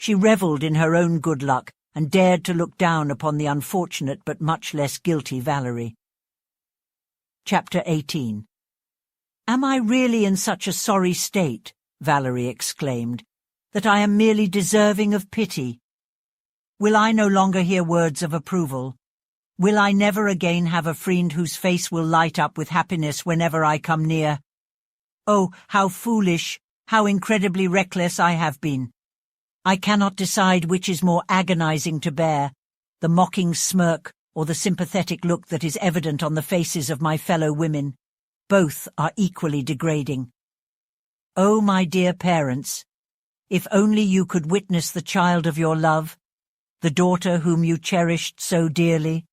She revelled in her own good luck and dared to look down upon the unfortunate but much less guilty Valerie. Chapter 18. "Am I really in such a sorry state," Valerie exclaimed, "that I am merely deserving of pity? Will I no longer hear words of approval? Will I never again have a friend whose face will light up with happiness whenever I come near? Oh, how foolish, how incredibly reckless I have been! I cannot decide which is more agonizing to bear, the mocking smirk or the sympathetic look that is evident on the faces of my fellow women. Both are equally degrading. Oh, my dear parents, if only you could witness the child of your love, the daughter whom you cherished so dearly,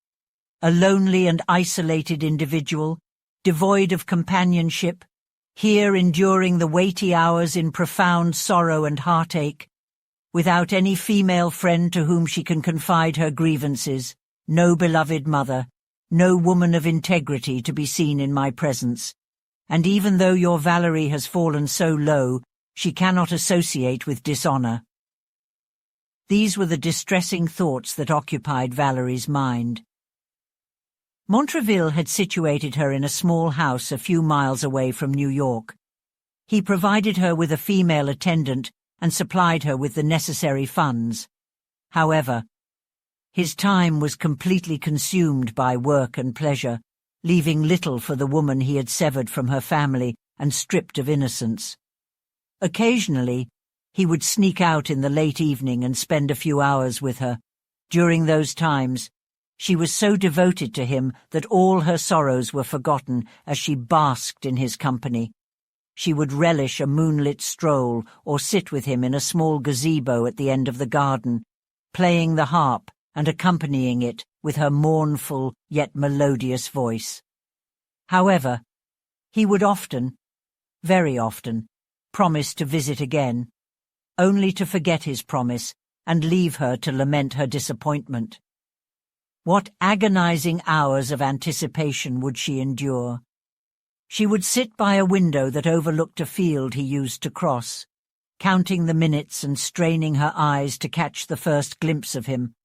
a lonely and isolated individual, devoid of companionship, here enduring the weighty hours in profound sorrow and heartache, without any female friend to whom she can confide her grievances, no beloved mother, no woman of integrity to be seen in my presence. And even though your Valerie has fallen so low, she cannot associate with dishonor." These were the distressing thoughts that occupied Valerie's mind. Montreville had situated her in a small house a few miles away from New York. He provided her with a female attendant and supplied her with the necessary funds. However, his time was completely consumed by work and pleasure, leaving little for the woman he had severed from her family and stripped of innocence. Occasionally, he would sneak out in the late evening and spend a few hours with her. During those times, she was so devoted to him that all her sorrows were forgotten as she basked in his company. She would relish a moonlit stroll or sit with him in a small gazebo at the end of the garden, playing the harp and accompanying it with her mournful yet melodious voice. However, he would often, very often, promise to visit again, only to forget his promise and leave her to lament her disappointment. What agonizing hours of anticipation would she endure? She would sit by a window that overlooked a field he used to cross, counting the minutes and straining her eyes to catch the first glimpse of him,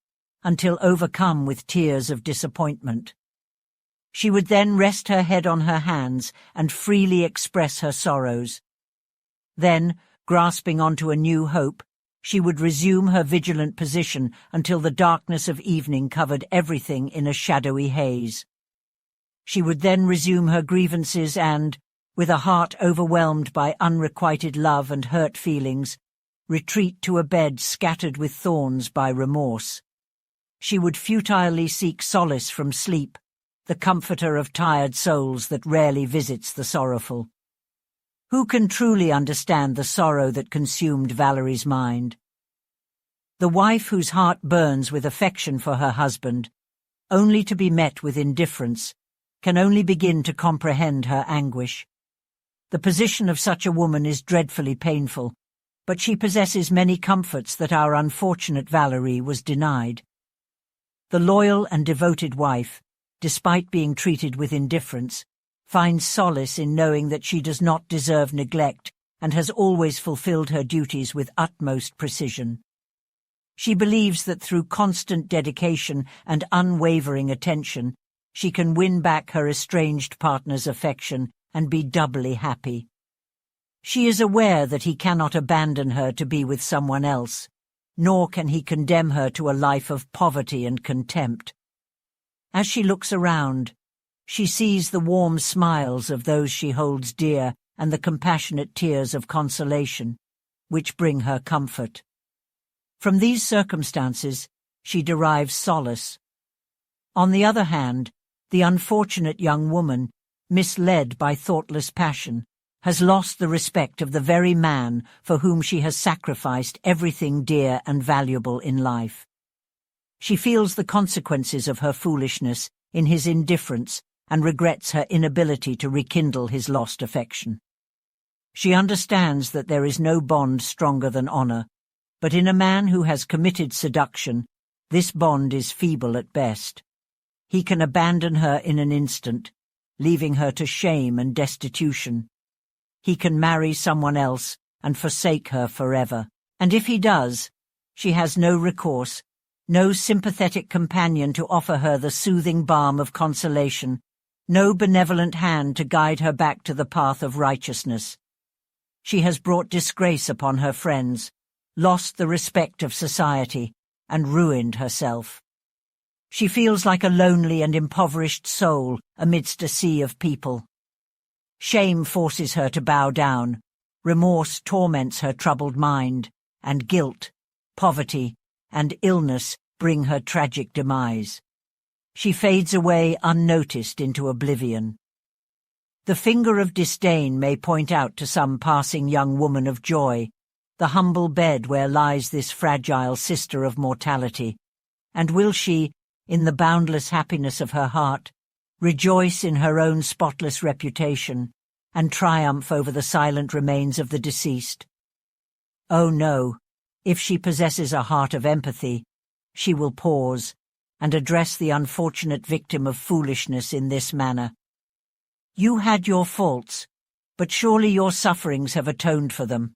until overcome with tears of disappointment. She would then rest her head on her hands and freely express her sorrows. Then, grasping onto a new hope, she would resume her vigilant position until the darkness of evening covered everything in a shadowy haze. She would then resume her grievances and, with a heart overwhelmed by unrequited love and hurt feelings, retreat to a bed scattered with thorns by remorse. She would futilely seek solace from sleep, the comforter of tired souls that rarely visits the sorrowful. Who can truly understand the sorrow that consumed Valerie's mind? The wife whose heart burns with affection for her husband, only to be met with indifference, can only begin to comprehend her anguish. The position of such a woman is dreadfully painful, but she possesses many comforts that our unfortunate Valerie was denied. The loyal and devoted wife, despite being treated with indifference, finds solace in knowing that she does not deserve neglect and has always fulfilled her duties with utmost precision. She believes that through constant dedication and unwavering attention, she can win back her estranged partner's affection and be doubly happy. She is aware that he cannot abandon her to be with someone else, nor can he condemn her to a life of poverty and contempt. As she looks around, she sees the warm smiles of those she holds dear and the compassionate tears of consolation, which bring her comfort. From these circumstances, she derives solace. On the other hand, the unfortunate young woman, misled by thoughtless passion, has lost the respect of the very man for whom she has sacrificed everything dear and valuable in life. She feels the consequences of her foolishness in his indifference and regrets her inability to rekindle his lost affection. She understands that there is no bond stronger than honor, but in a man who has committed seduction, this bond is feeble at best. He can abandon her in an instant, leaving her to shame and destitution. He can marry someone else and forsake her forever, and if he does, She has no recourse, no sympathetic companion to offer her the soothing balm of consolation, no benevolent hand to guide her back to the path of righteousness. She has brought disgrace upon her friends, lost the respect of society, and ruined herself. She feels like a lonely and impoverished soul amidst a sea of people. Shame forces her to bow down, remorse torments her troubled mind, and guilt, poverty, and illness bring her tragic demise. She fades away unnoticed into oblivion. The finger of disdain may point out to some passing young woman of joy the humble bed where lies this fragile sister of mortality, and will she, in the boundless happiness of her heart, rejoice in her own spotless reputation, and triumph over the silent remains of the deceased? Oh no, if she possesses a heart of empathy, she will pause and address the unfortunate victim of foolishness in this manner. You had your faults, but surely your sufferings have atoned for them.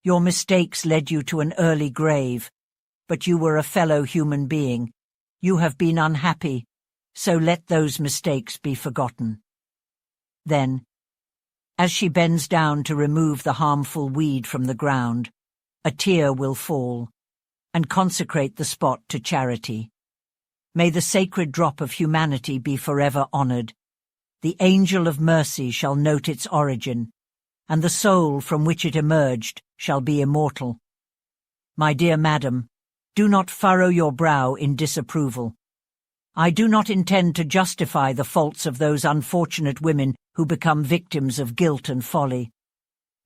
Your mistakes led you to an early grave, but you were a fellow human being. You have been unhappy, so let those mistakes be forgotten. Then, as she bends down to remove the harmful weed from the ground, a tear will fall and consecrate the spot to charity. May the sacred drop of humanity be forever honored. The angel of mercy shall note its origin, and the soul from which it emerged shall be immortal. My dear madam, do not furrow your brow in disapproval. I do not intend to justify the faults of those unfortunate women who become victims of guilt and folly.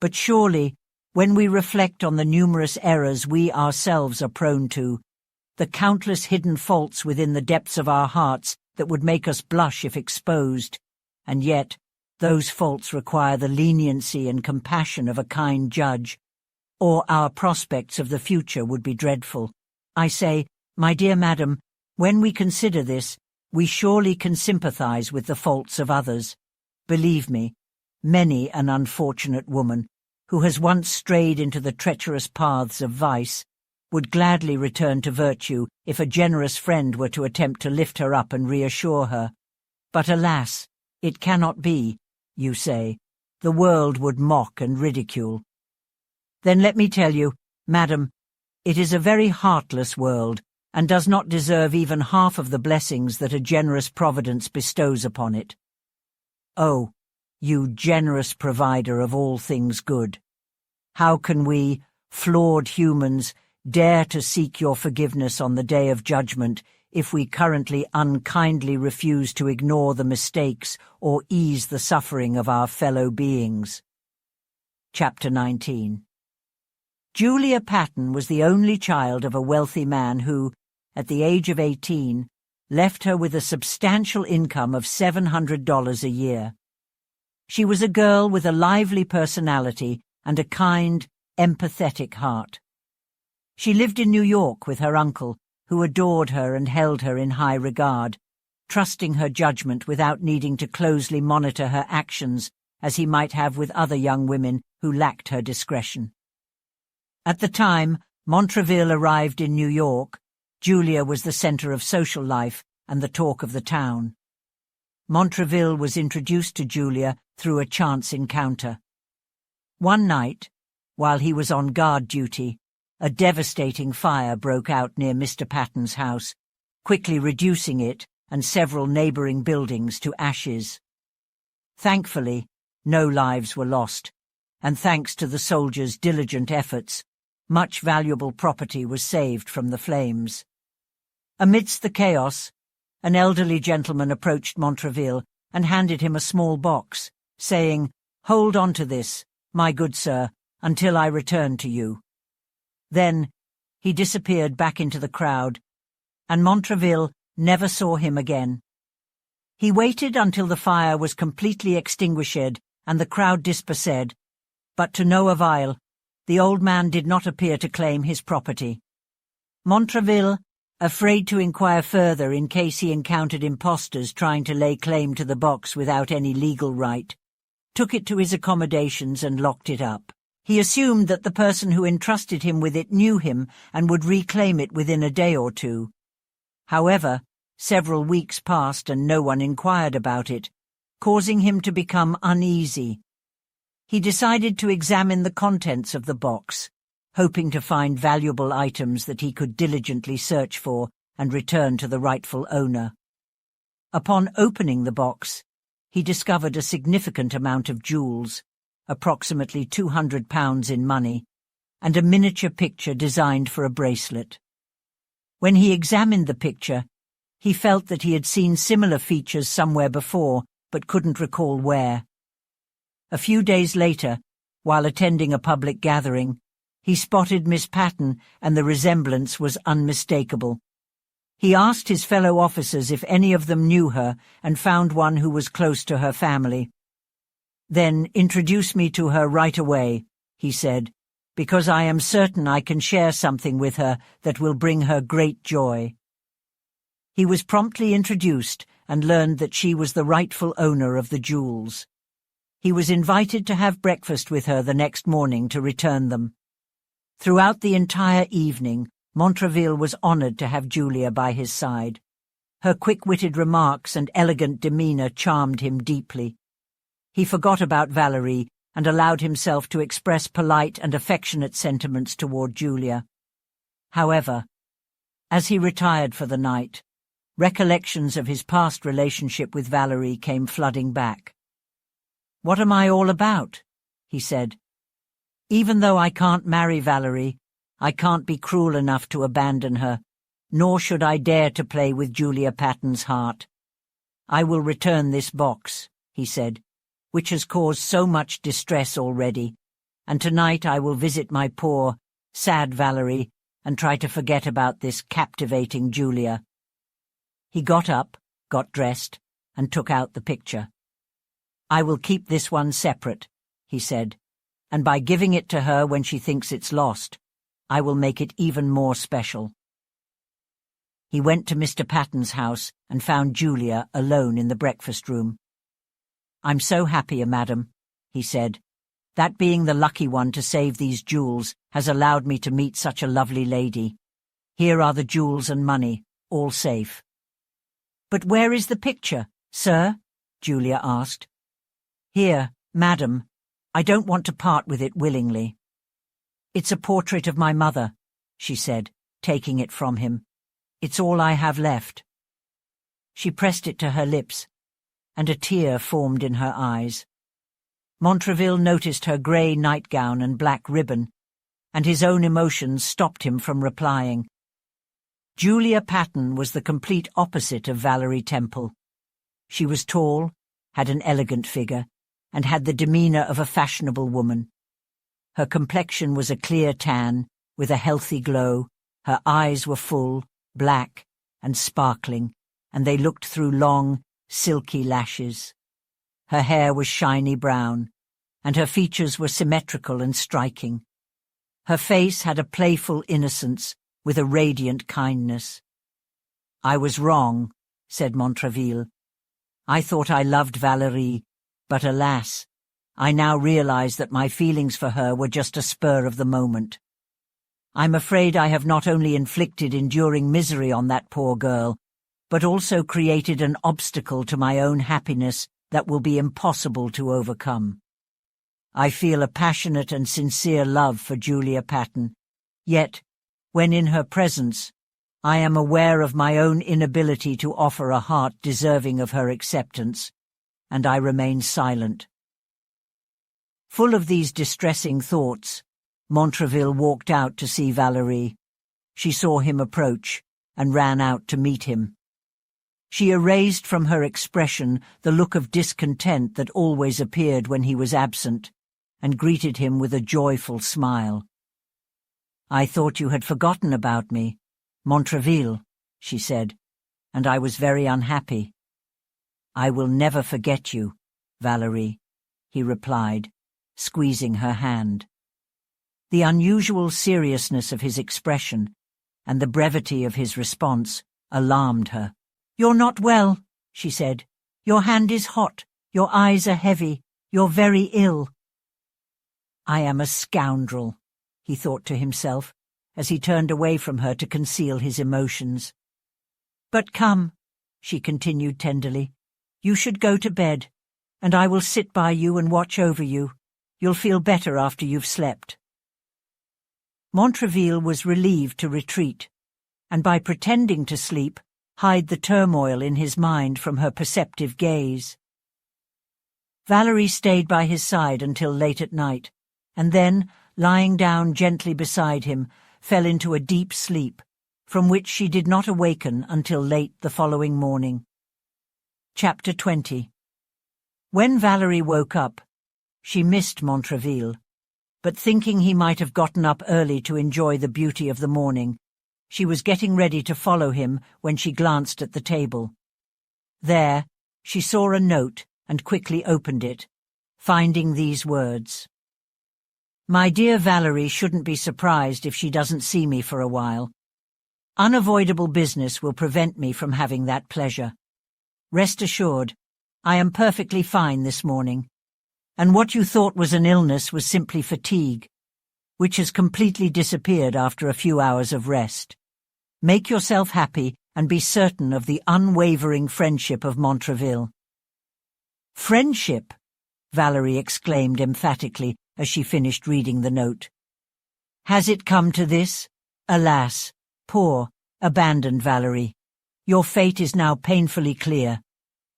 But surely, when we reflect on the numerous errors we ourselves are prone to, the countless hidden faults within the depths of our hearts that would make us blush if exposed, and yet those faults require the leniency and compassion of a kind judge, or our prospects of the future would be dreadful. I say, my dear madam, when we consider this, we surely can sympathize with the faults of others. Believe me, many an unfortunate woman, who has once strayed into the treacherous paths of vice, would gladly return to virtue if a generous friend were to attempt to lift her up and reassure her. But alas, it cannot be, you say. The world would mock and ridicule. Then let me tell you, madam, it is a very heartless world, and does not deserve even half of the blessings that a generous providence bestows upon it. Oh, you generous provider of all things good! How can we, flawed humans, dare to seek your forgiveness on the day of judgment if we currently unkindly refuse to ignore the mistakes or ease the suffering of our fellow beings? Chapter 19. Julia Patton was the only child of a wealthy man who, at the age of 18, left her with a substantial income of $700 a year. She was a girl with a lively personality and a kind, empathetic heart. She lived in New York with her uncle, who adored her and held her in high regard, trusting her judgment without needing to closely monitor her actions as he might have with other young women who lacked her discretion. At the time Montreville arrived in New York, Julia was the center of social life and the talk of the town. Montreville was introduced to Julia through a chance encounter. One night, while he was on guard duty, a devastating fire broke out near Mr. Patton's house, quickly reducing it and several neighboring buildings to ashes. Thankfully, no lives were lost, and thanks to the soldiers' diligent efforts, much valuable property was saved from the flames. Amidst the chaos, an elderly gentleman approached Montreville and handed him a small box, saying, "Hold on to this, my good sir, until I return to you." Then he disappeared back into the crowd, and Montreville never saw him again. He waited until the fire was completely extinguished and the crowd dispersed, but to no avail. The old man did not appear to claim his property. Montreville, afraid to inquire further in case he encountered impostors trying to lay claim to the box without any legal right, took it to his accommodations and locked it up. He assumed that the person who entrusted him with it knew him and would reclaim it within a day or two. However, several weeks passed and no one inquired about it, causing him to become uneasy. He decided to examine the contents of the box, hoping to find valuable items that he could diligently search for and return to the rightful owner. Upon opening the box, he discovered a significant amount of jewels, approximately £200 in money, and a miniature picture designed for a bracelet. When he examined the picture, he felt that he had seen similar features somewhere before, but couldn't recall where. A few days later, while attending a public gathering, he spotted Miss Patten, and the resemblance was unmistakable. He asked his fellow officers if any of them knew her and found one who was close to her family. "Then introduce me to her right away," he said, "because I am certain I can share something with her that will bring her great joy." He was promptly introduced and learned that she was the rightful owner of the jewels. He was invited to have breakfast with her the next morning to return them. Throughout the entire evening, Montraville was honored to have Julia by his side. Her quick-witted remarks and elegant demeanor charmed him deeply. He forgot about Valerie and allowed himself to express polite and affectionate sentiments toward Julia. However, as he retired for the night, recollections of his past relationship with Valerie came flooding back. "What am I all about?" he said. "Even though I can't marry Valerie, I can't be cruel enough to abandon her, nor should I dare to play with Julia Patten's heart. I will return this box," he said, "which has caused so much distress already, and tonight I will visit my poor, sad Valerie and try to forget about this captivating Julia." He got up, got dressed, and took out the picture. "I will keep this one separate," he said, "and by giving it to her when she thinks it's lost, I will make it even more special." He went to Mr. Patten's house and found Julia alone in the breakfast room. "I'm so happy, madam," he said. "That being the lucky one to save these jewels has allowed me to meet such a lovely lady. Here are the jewels and money, all safe." "But where is the picture, sir?" Julia asked. "Here, madam. I don't want to part with it willingly." "It's a portrait of my mother," she said, taking it from him. "It's all I have left." She pressed it to her lips, and a tear formed in her eyes. Montraville noticed her grey nightgown and black ribbon, and his own emotions stopped him from replying. Julia Patten was the complete opposite of Valerie Temple. She was tall, had an elegant figure, and had the demeanor of a fashionable woman. Her complexion was a clear tan, with a healthy glow. Her eyes were full, black, and sparkling, and they looked through long, silky lashes. Her hair was shiny brown, and her features were symmetrical and striking. Her face had a playful innocence, with a radiant kindness. "I was wrong," said Montraville. "I thought I loved Valerie, but alas, I now realize that my feelings for her were just a spur of the moment. I'm afraid I have not only inflicted enduring misery on that poor girl, but also created an obstacle to my own happiness that will be impossible to overcome. I feel a passionate and sincere love for Julia Patten, yet, when in her presence, I am aware of my own inability to offer a heart deserving of her acceptance, and I remain silent." Full of these distressing thoughts, Montraville walked out to see Valerie. She saw him approach and ran out to meet him. She erased from her expression the look of discontent that always appeared when he was absent, and greeted him with a joyful smile. "I thought you had forgotten about me, Montraville," she said, "and I was very unhappy." "I will never forget you, Valerie," he replied, squeezing her hand. The unusual seriousness of his expression and the brevity of his response alarmed her. "You're not well," she said. "Your hand is hot, your eyes are heavy, you're very ill." I am a scoundrel, he thought to himself, as he turned away from her to conceal his emotions. But come, she continued tenderly, you should go to bed, and I will sit by you and watch over you. You'll feel better after you've slept. Montraville was relieved to retreat, and by pretending to sleep, hide the turmoil in his mind from her perceptive gaze. Valerie stayed by his side until late at night, and then, lying down gently beside him, fell into a deep sleep, from which she did not awaken until late the following morning. Chapter 20. When Valerie woke up, she missed Montraville, but thinking he might have gotten up early to enjoy the beauty of the morning, she was getting ready to follow him when she glanced at the table. There, she saw a note and quickly opened it, finding these words. My dear Valerie shouldn't be surprised if she doesn't see me for a while. Unavoidable business will prevent me from having that pleasure. Rest assured, I am perfectly fine this morning, and what you thought was an illness was simply fatigue, which has completely disappeared after a few hours of rest. Make yourself happy and be certain of the unwavering friendship of Montraville. Friendship? Valerie exclaimed emphatically as she finished reading the note. Has it come to this? Alas, poor, abandoned Valerie. Your fate is now painfully clear.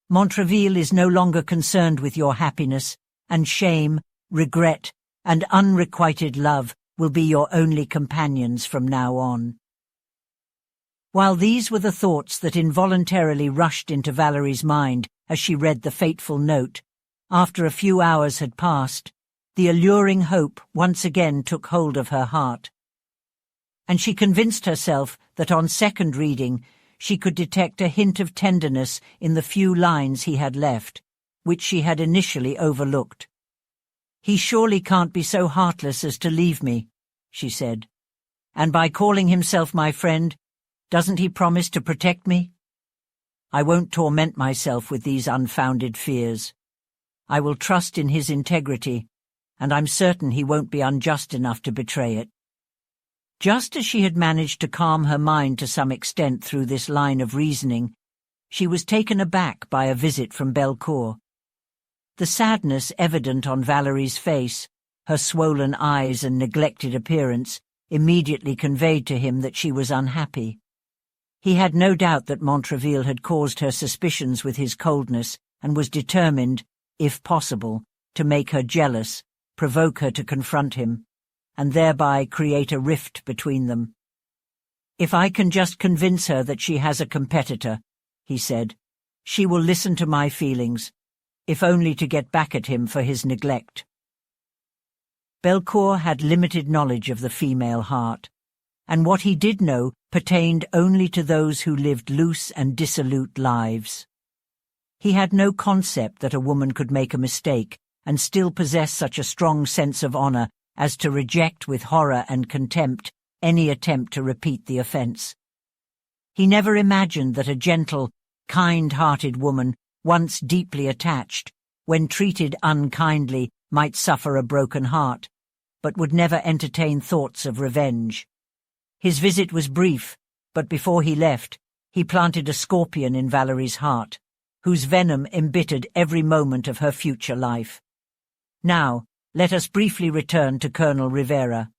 Montraville is no longer concerned with your happiness, and shame, regret, and unrequited love will be your only companions from now on. While these were the thoughts that involuntarily rushed into Valerie's mind as she read the fateful note, after a few hours had passed, the alluring hope once again took hold of her heart. And she convinced herself that on second reading she could detect a hint of tenderness in the few lines he had left, which she had initially overlooked. He surely can't be so heartless as to leave me, she said. And by calling himself my friend, doesn't he promise to protect me? I won't torment myself with these unfounded fears. I will trust in his integrity, and I'm certain he won't be unjust enough to betray it. Just as she had managed to calm her mind to some extent through this line of reasoning, she was taken aback by a visit from Belcourt. The sadness evident on Valerie's face, her swollen eyes and neglected appearance, immediately conveyed to him that she was unhappy. He had no doubt that Montraville had caused her suspicions with his coldness and was determined, if possible, to make her jealous, provoke her to confront him, and thereby create a rift between them. If I can just convince her that she has a competitor, he said, she will listen to my feelings, if only to get back at him for his neglect. Belcourt had limited knowledge of the female heart, and what he did know pertained only to those who lived loose and dissolute lives. He had no concept that a woman could make a mistake and still possess such a strong sense of honor as to reject with horror and contempt any attempt to repeat the offense. He never imagined that a gentle, kind-hearted woman, once deeply attached, when treated unkindly, might suffer a broken heart, but would never entertain thoughts of revenge. His visit was brief, but before he left, he planted a scorpion in Valerie's heart, whose venom embittered every moment of her future life. Now, let us briefly return to Colonel Rivera.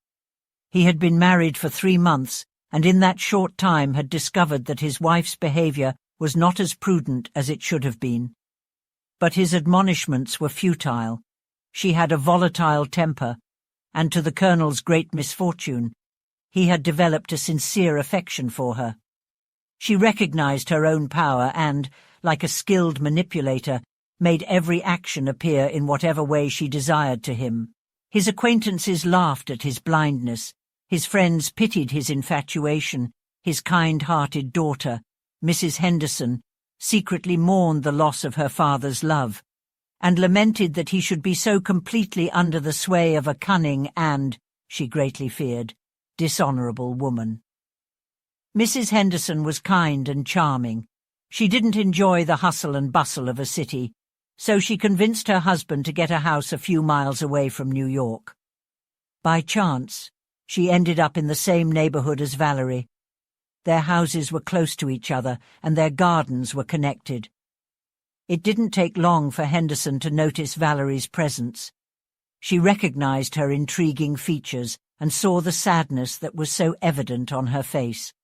He had been married for 3 months, and in that short time had discovered that his wife's behavior was not as prudent as it should have been. But his admonishments were futile. She had a volatile temper, and to the Colonel's great misfortune, he had developed a sincere affection for her. She recognized her own power and, like a skilled manipulator, made every action appear in whatever way she desired to him. His acquaintances laughed at his blindness, his friends pitied his infatuation, his kind-hearted daughter, Mrs. Henderson, secretly mourned the loss of her father's love, and lamented that he should be so completely under the sway of a cunning and, she greatly feared, dishonorable woman. Mrs. Henderson was kind and charming. She didn't enjoy the hustle and bustle of a city, so she convinced her husband to get a house a few miles away from New York. By chance, she ended up in the same neighborhood as Valerie. Their houses were close to each other, and their gardens were connected. It didn't take long for Henderson to notice Valerie's presence. She recognized her intriguing features and saw the sadness that was so evident on her face.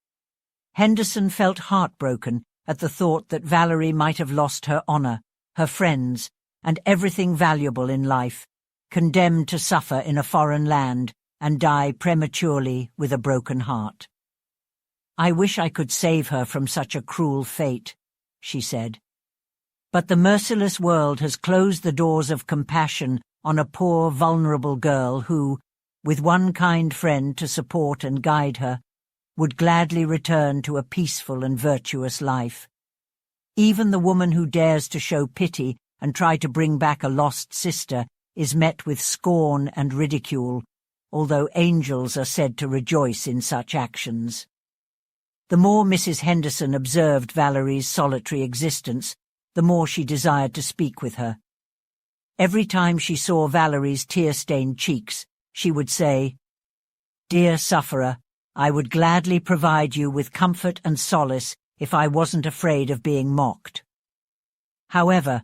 Henderson felt heartbroken at the thought that Valerie might have lost her honor, her friends, and everything valuable in life, condemned to suffer in a foreign land and die prematurely with a broken heart. "I wish I could save her from such a cruel fate," she said. "But the merciless world has closed the doors of compassion on a poor, vulnerable girl who, with one kind friend to support and guide her, would gladly return to a peaceful and virtuous life. Even the woman who dares to show pity and try to bring back a lost sister is met with scorn and ridicule, although angels are said to rejoice in such actions." The more Mrs. Henderson observed Valerie's solitary existence, the more she desired to speak with her. Every time she saw Valerie's tear-stained cheeks, she would say, "Dear sufferer, I would gladly provide you with comfort and solace if I wasn't afraid of being mocked." However,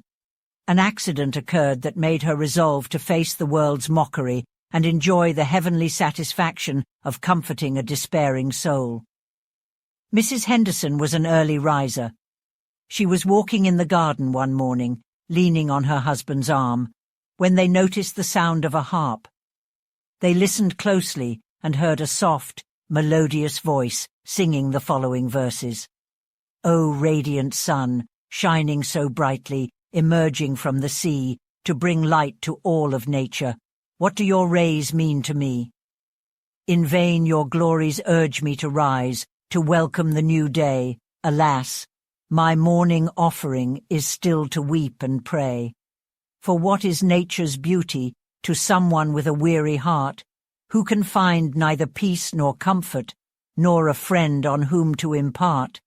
an accident occurred that made her resolve to face the world's mockery and enjoy the heavenly satisfaction of comforting a despairing soul. Mrs. Henderson was an early riser. She was walking in the garden one morning, leaning on her husband's arm, when they noticed the sound of a harp. They listened closely and heard a soft, melodious voice singing the following verses. "O radiant sun, shining so brightly, emerging from the sea, to bring light to all of nature, what do your rays mean to me? In vain your glories urge me to rise, to welcome the new day. Alas, my morning offering is still to weep and pray. For what is nature's beauty to someone with a weary heart, who can find neither peace nor comfort, nor a friend on whom to impart?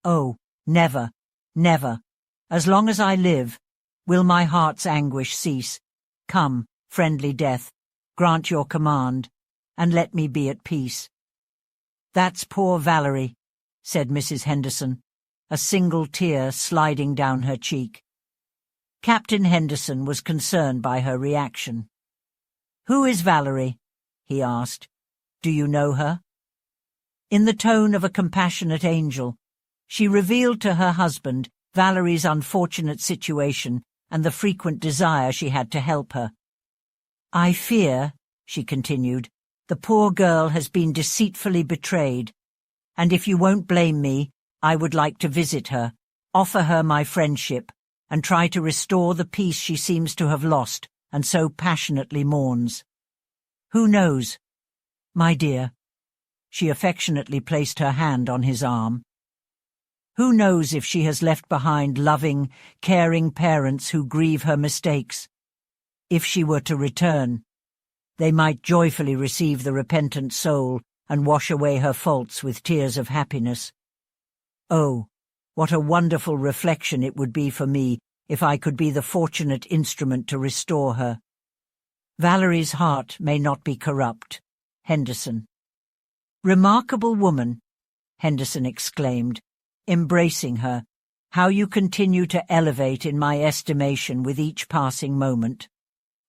Oh, never, never, as long as I live, will my heart's anguish cease. Come, friendly death, grant your command, and let me be at peace." "That's poor Valerie," said Mrs. Henderson, a single tear sliding down her cheek. Captain Henderson was concerned by her reaction. "Who is Valerie?" he asked. "Do you know her?" In the tone of a compassionate angel, she revealed to her husband Valerie's unfortunate situation and the frequent desire she had to help her. "I fear," she continued, "the poor girl has been deceitfully betrayed, and if you won't blame me, I would like to visit her, offer her my friendship, and try to restore the peace she seems to have lost and so passionately mourns. Who knows? My dear," she affectionately placed her hand on his arm, "who knows if she has left behind loving, caring parents who grieve her mistakes? If she were to return, they might joyfully receive the repentant soul and wash away her faults with tears of happiness. Oh, what a wonderful reflection it would be for me if I could be the fortunate instrument to restore her. Valerie's heart may not be corrupt. Henderson." "Remarkable woman," Henderson exclaimed, embracing her, "how you continue to elevate in my estimation with each passing moment.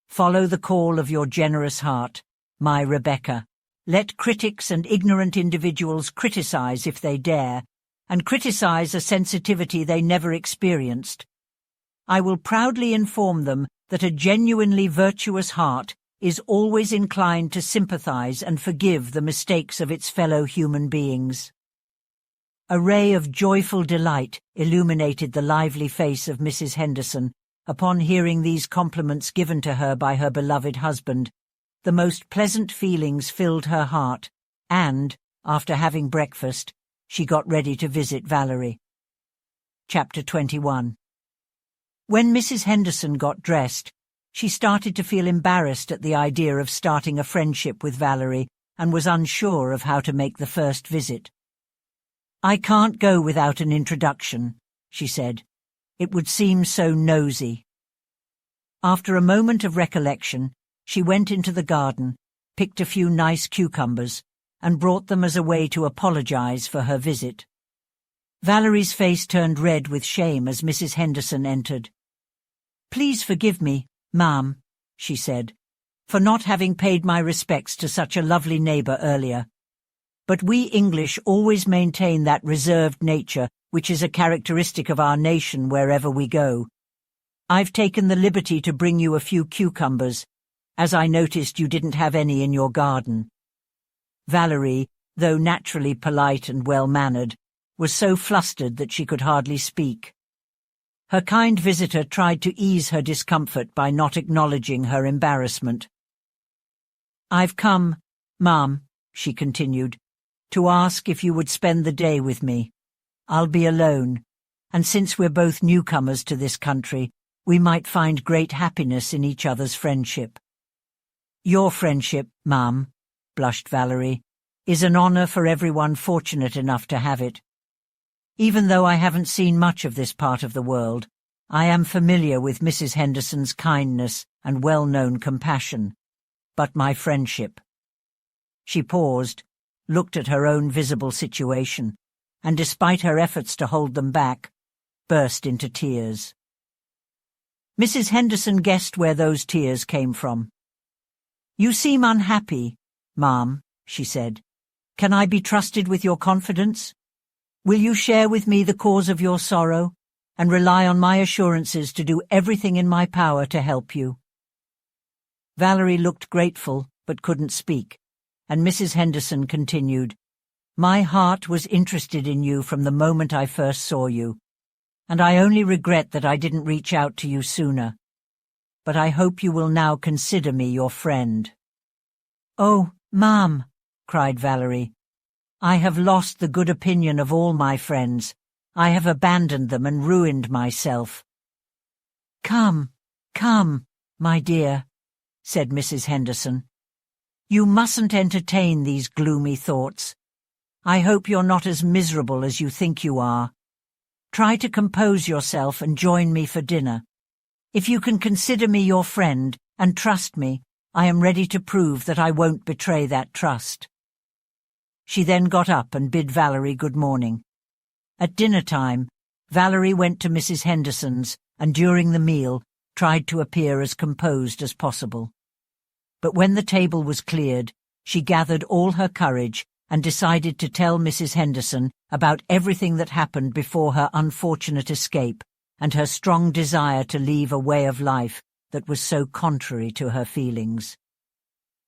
Follow the call of your generous heart, my Rebecca. Let critics and ignorant individuals criticize if they dare, and criticize a sensitivity they never experienced. I will proudly inform them that a genuinely virtuous heart is always inclined to sympathize and forgive the mistakes of its fellow human beings." A ray of joyful delight illuminated the lively face of Mrs. Henderson upon hearing these compliments given to her by her beloved husband. The most pleasant feelings filled her heart, and, after having breakfast, she got ready to visit Valerie. Chapter 21. When Mrs. Henderson got dressed, she started to feel embarrassed at the idea of starting a friendship with Valerie and was unsure of how to make the first visit. "I can't go without an introduction," she said. "It would seem so nosy." After a moment of recollection, she went into the garden, picked a few nice cucumbers, and brought them as a way to apologize for her visit. Valerie's face turned red with shame as Mrs. Henderson entered. "Please forgive me, ma'am," she said, "for not having paid my respects to such a lovely neighbor earlier. But we English always maintain that reserved nature which is a characteristic of our nation wherever we go. I've taken the liberty to bring you a few cucumbers, as I noticed you didn't have any in your garden." Valerie, though naturally polite and well-mannered, was so flustered that she could hardly speak. Her kind visitor tried to ease her discomfort by not acknowledging her embarrassment. "I've come, ma'am," she continued, "to ask if you would spend the day with me. I'll be alone, and since we're both newcomers to this country, we might find great happiness in each other's friendship." "Your friendship, ma'am," blushed Valerie, "is an honor for everyone fortunate enough to have it. Even though I haven't seen much of this part of the world, I am familiar with Mrs. Henderson's kindness and well-known compassion. But my friendship—" She paused, looked at her own visible situation, and despite her efforts to hold them back, burst into tears. Mrs. Henderson guessed where those tears came from. "You seem unhappy, ma'am," she said. "Can I be trusted with your confidence? Will you share with me the cause of your sorrow, and rely on my assurances to do everything in my power to help you?" Valerie looked grateful, but couldn't speak, and Mrs. Henderson continued, "My heart was interested in you from the moment I first saw you, and I only regret that I didn't reach out to you sooner. But I hope you will now consider me your friend." "Oh, ma'am," cried Valerie, "I have lost the good opinion of all my friends. I have abandoned them and ruined myself." "Come, come, my dear," said Mrs. Henderson. "You mustn't entertain these gloomy thoughts. I hope you're not as miserable as you think you are. Try to compose yourself and join me for dinner. If you can consider me your friend and trust me, I am ready to prove that I won't betray that trust." She then got up and bid Valerie good morning. At dinner time, Valerie went to Mrs. Henderson's and during the meal tried to appear as composed as possible. But when the table was cleared, she gathered all her courage and decided to tell Mrs. Henderson about everything that happened before her unfortunate escape and her strong desire to leave a way of life that was so contrary to her feelings.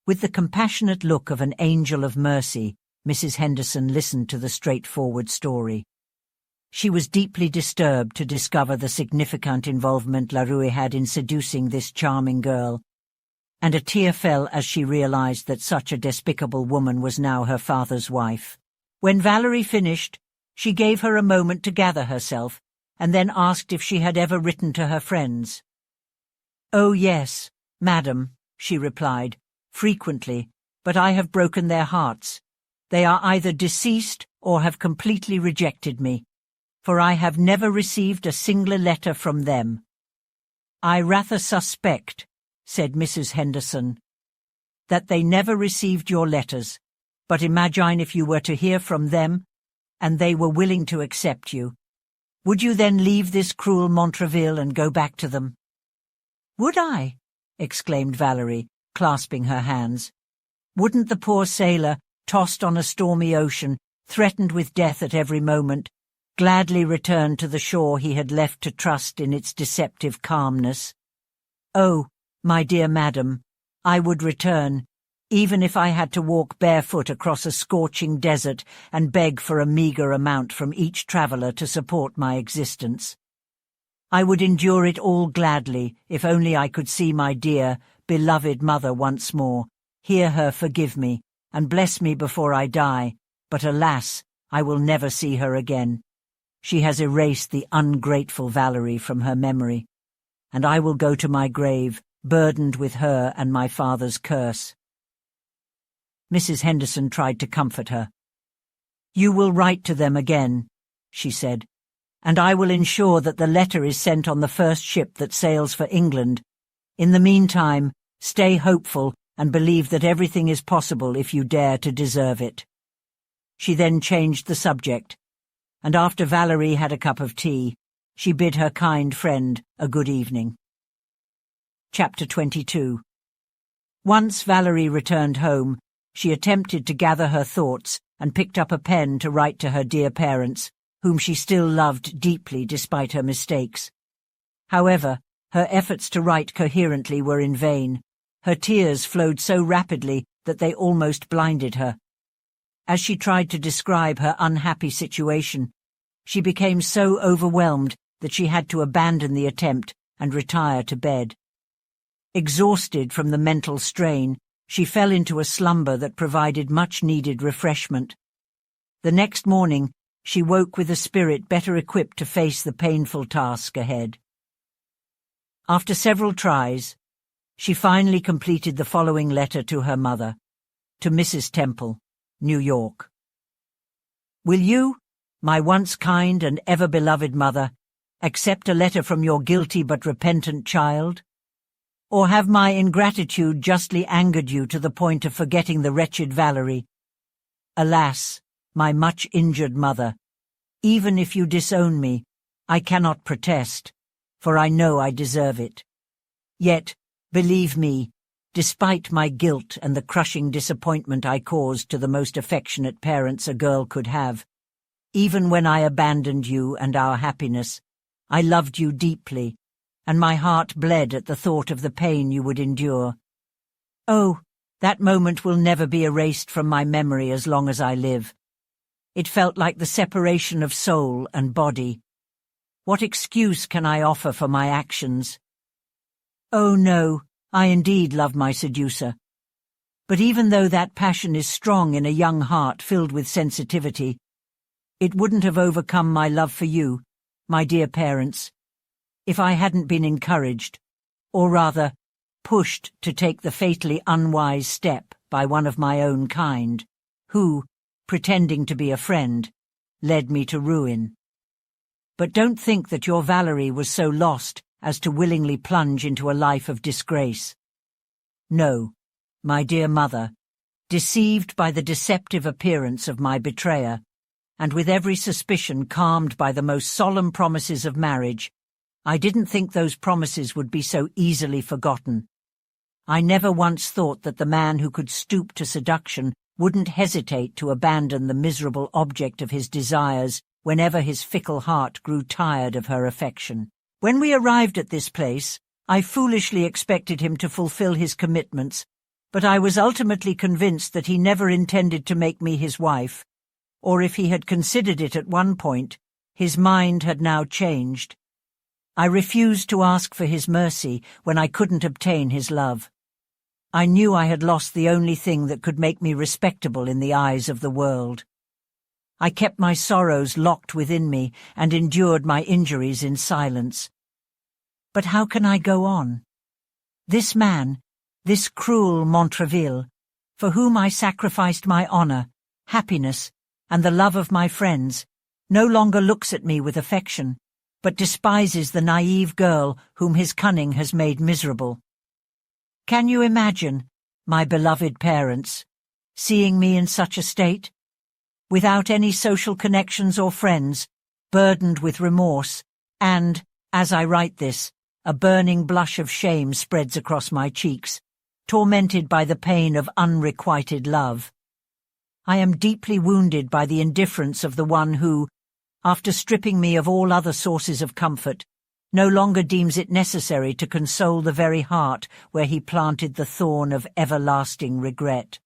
With the compassionate look of an angel of mercy, Mrs. Henderson listened to the straightforward story. She was deeply disturbed to discover the significant involvement Larue had in seducing this charming girl, and a tear fell as she realized that such a despicable woman was now her father's wife. When Valerie finished, she gave her a moment to gather herself, and then asked if she had ever written to her friends. "Oh yes, madam," she replied, "frequently, but I have broken their hearts. They are either deceased or have completely rejected me, for I have never received a single letter from them." "I rather suspect," said Mrs. Henderson, "that they never received your letters, but imagine if you were to hear from them, and they were willing to accept you. Would you then leave this cruel Montreville and go back to them?" "Would I?" exclaimed Valerie, clasping her hands. "Wouldn't the poor sailor, tossed on a stormy ocean, threatened with death at every moment, gladly return to the shore he had left to trust in its deceptive calmness? Oh, my dear madam, I would return, even if I had to walk barefoot across a scorching desert and beg for a meagre amount from each traveller to support my existence. I would endure it all gladly if only I could see my dear, beloved mother once more, hear her forgive me, and bless me before I die, but alas, I will never see her again. She has erased the ungrateful Valerie from her memory, and I will go to my grave, burdened with her and my father's curse." Mrs. Henderson tried to comfort her. "You will write to them again," she said, "and I will ensure that the letter is sent on the first ship that sails for England. In the meantime, stay hopeful and believe that everything is possible if you dare to deserve it. She then changed the subject, and after Valerie had a cup of tea, she bid her kind friend a good evening. Chapter 22. Once Valerie returned home, she attempted to gather her thoughts and picked up a pen to write to her dear parents, whom she still loved deeply despite her mistakes. However, her efforts to write coherently were in vain. Her tears flowed so rapidly that they almost blinded her. As she tried to describe her unhappy situation, she became so overwhelmed that she had to abandon the attempt and retire to bed. Exhausted from the mental strain, she fell into a slumber that provided much-needed refreshment. The next morning, she woke with a spirit better equipped to face the painful task ahead. After several tries, she finally completed the following letter to her mother, to Mrs. Temple, New York. Will you, my once kind and ever-beloved mother, accept a letter from your guilty but repentant child? Or have my ingratitude justly angered you to the point of forgetting the wretched Valerie? Alas, my much-injured mother, even if you disown me, I cannot protest, for I know I deserve it. Yet, believe me, despite my guilt and the crushing disappointment I caused to the most affectionate parents a girl could have, even when I abandoned you and our happiness, I loved you deeply, and my heart bled at the thought of the pain you would endure. Oh, that moment will never be erased from my memory as long as I live. It felt like the separation of soul and body. What excuse can I offer for my actions? Oh no, I indeed love my seducer. But even though that passion is strong in a young heart filled with sensitivity, it wouldn't have overcome my love for you, my dear parents, if I hadn't been encouraged, or rather, pushed to take the fatally unwise step by one of my own kind, who, pretending to be a friend, led me to ruin. But don't think that your Valerie was so lost as to willingly plunge into a life of disgrace. No, my dear mother, deceived by the deceptive appearance of my betrayer, and with every suspicion calmed by the most solemn promises of marriage, I didn't think those promises would be so easily forgotten. I never once thought that the man who could stoop to seduction wouldn't hesitate to abandon the miserable object of his desires whenever his fickle heart grew tired of her affection. When we arrived at this place, I foolishly expected him to fulfill his commitments, but I was ultimately convinced that he never intended to make me his wife, or if he had considered it at one point, his mind had now changed. I refused to ask for his mercy when I couldn't obtain his love. I knew I had lost the only thing that could make me respectable in the eyes of the world. I kept my sorrows locked within me and endured my injuries in silence. But how can I go on? This man, this cruel Montreville, for whom I sacrificed my honor, happiness, and the love of my friends, no longer looks at me with affection, but despises the naive girl whom his cunning has made miserable. Can you imagine, my beloved parents, seeing me in such a state? Without any social connections or friends, burdened with remorse, and, as I write this, a burning blush of shame spreads across my cheeks, tormented by the pain of unrequited love. I am deeply wounded by the indifference of the one who, after stripping me of all other sources of comfort, no longer deems it necessary to console the very heart where he planted the thorn of everlasting regret.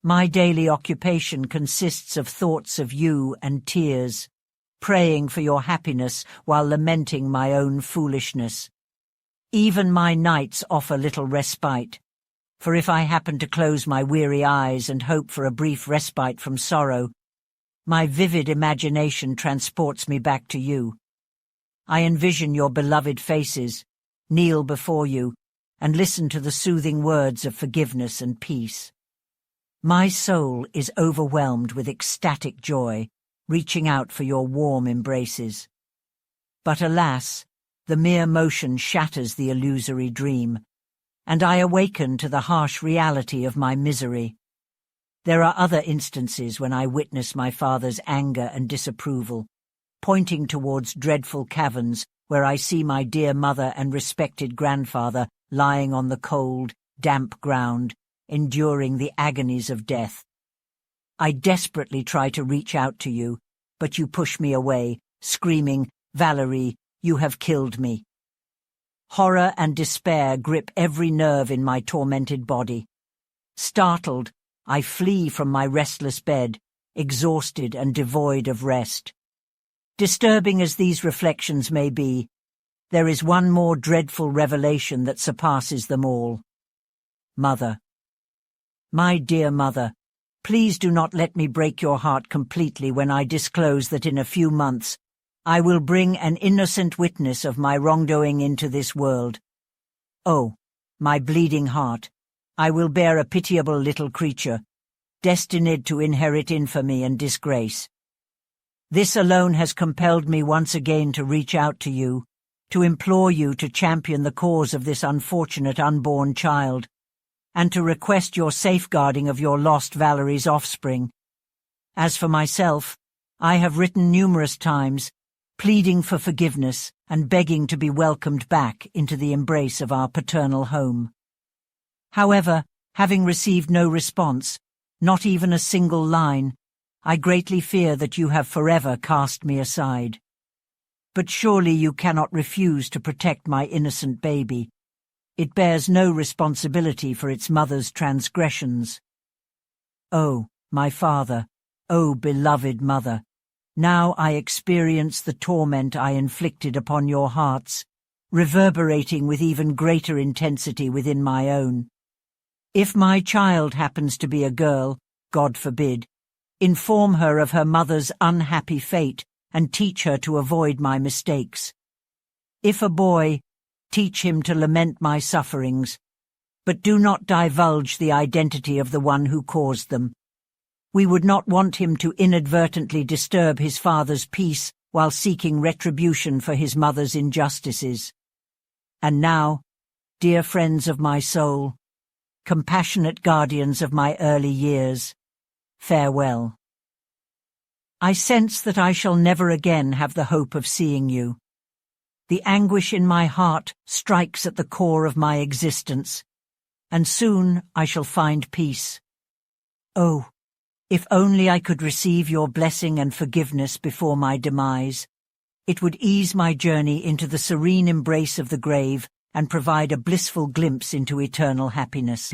My daily occupation consists of thoughts of you and tears, praying for your happiness while lamenting my own foolishness. Even my nights offer little respite, for if I happen to close my weary eyes and hope for a brief respite from sorrow, my vivid imagination transports me back to you. I envision your beloved faces, kneel before you, and listen to the soothing words of forgiveness and peace. My soul is overwhelmed with ecstatic joy, reaching out for your warm embraces. But alas, the mere motion shatters the illusory dream, and I awaken to the harsh reality of my misery. There are other instances when I witness my father's anger and disapproval, pointing towards dreadful caverns where I see my dear mother and respected grandfather lying on the cold, damp ground, enduring the agonies of death. I desperately try to reach out to you, but you push me away, screaming, "Valerie, you have killed me." Horror and despair grip every nerve in my tormented body. Startled, I flee from my restless bed, exhausted and devoid of rest. Disturbing as these reflections may be, there is one more dreadful revelation that surpasses them all. Mother. My dear mother, please do not let me break your heart completely when I disclose that in a few months I will bring an innocent witness of my wrongdoing into this world. Oh, my bleeding heart, I will bear a pitiable little creature, destined to inherit infamy and disgrace. This alone has compelled me once again to reach out to you, to implore you to champion the cause of this unfortunate unborn child, and to request your safeguarding of your lost Valerie's offspring. As for myself, I have written numerous times, pleading for forgiveness and begging to be welcomed back into the embrace of our paternal home. However, having received no response, not even a single line, I greatly fear that you have forever cast me aside. But surely you cannot refuse to protect my innocent baby. It bears no responsibility for its mother's transgressions. Oh, my father, oh, beloved mother, now I experience the torment I inflicted upon your hearts, reverberating with even greater intensity within my own. If my child happens to be a girl, God forbid, inform her of her mother's unhappy fate and teach her to avoid my mistakes. If a boy, teach him to lament my sufferings, but do not divulge the identity of the one who caused them. We would not want him to inadvertently disturb his father's peace while seeking retribution for his mother's injustices. And now, dear friends of my soul, compassionate guardians of my early years, farewell. I sense that I shall never again have the hope of seeing you. The anguish in my heart strikes at the core of my existence, and soon I shall find peace. Oh, if only I could receive your blessing and forgiveness before my demise, it would ease my journey into the serene embrace of the grave and provide a blissful glimpse into eternal happiness.